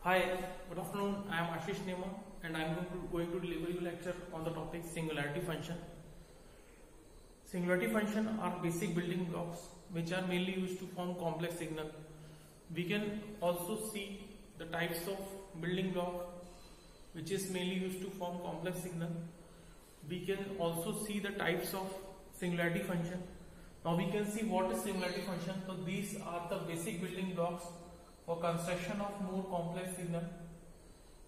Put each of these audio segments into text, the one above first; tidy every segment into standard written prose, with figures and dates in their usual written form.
Hi, good afternoon. I am Ashish Nema and I am going to deliver you lecture on the topic singularity function. Singularity function are basic building blocks which are mainly used to form complex signal. We can also see the types of building block which is mainly used to form complex signal. We can also see the types of singularity function. Now we can see what is singularity function. So these are the basic building blocks for construction of more complex signal.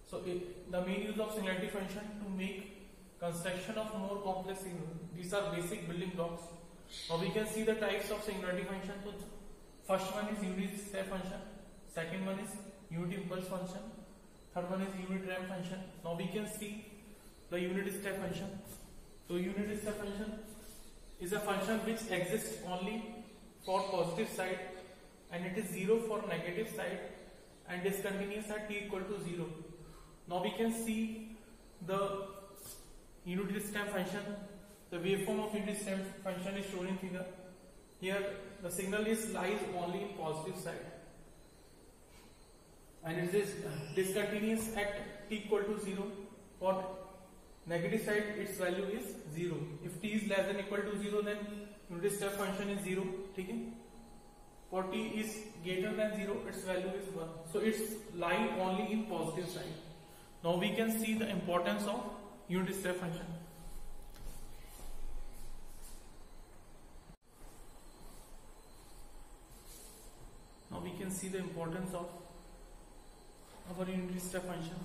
So the main use of singularity function to make construction of more complex signal. These are basic building blocks. Now we can see the types of singularity function. So first one is unit step function, second one is unit impulse function, third one is unit ramp function. Now we can see the unit step function. So unit step function is a function which exists only for positive side and it is 0 for negative side and discontinuous at t equal to 0. Now we can see the unit step function. The waveform of unit step function is shown in figure. Here the signal lies only in positive side and it is discontinuous at t equal to 0. For negative side its value is 0. If t is less than equal to 0 then unit step function is 0. Okay? For t is greater than 0 its value is 1. So it's lie only in positive side. Now we can see the importance of unit step function. Now we can see the importance of our unit step function.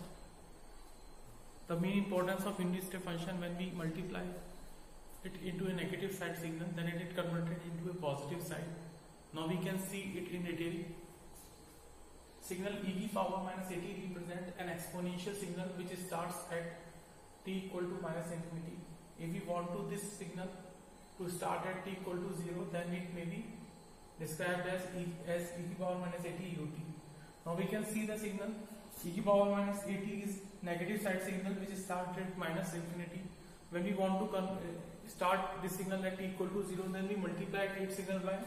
The main importance of unit step function, when we multiply it into a negative side signal, then it is converted into a positive side. Now we can see it in detail. Signal e की power minus at represent an exponential signal which starts at t equal to minus infinity. If we want to this signal to start at t equal to 0, then it may be described as e की power minus at ut. Now we can see the signal e की power minus at is negative side signal which starts at minus infinity. When we want to start this signal at t equal to 0, then we multiply its signal by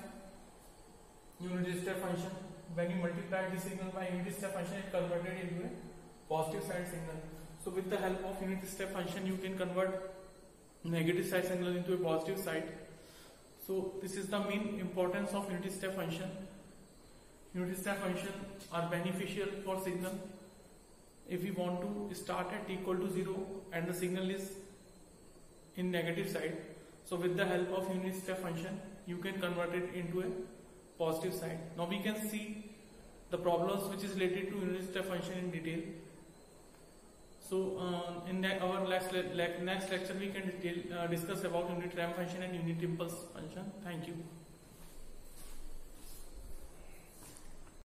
unit step function. When you multiply this signal by unit step function, it converted into a positive side signal. So with the help of unit step function, you can convert negative side signal into a positive side. So this is the main importance of unit step function. Unit step function are beneficial for signal. If we want to start at t equal to 0 and the signal is in negative side, so with the help of unit step function, you can convert it into a positive side. Now we can see the problems which is related to unit step function in detail. So in our next lecture we can discuss about unit ramp function and unit impulse function. Thank you.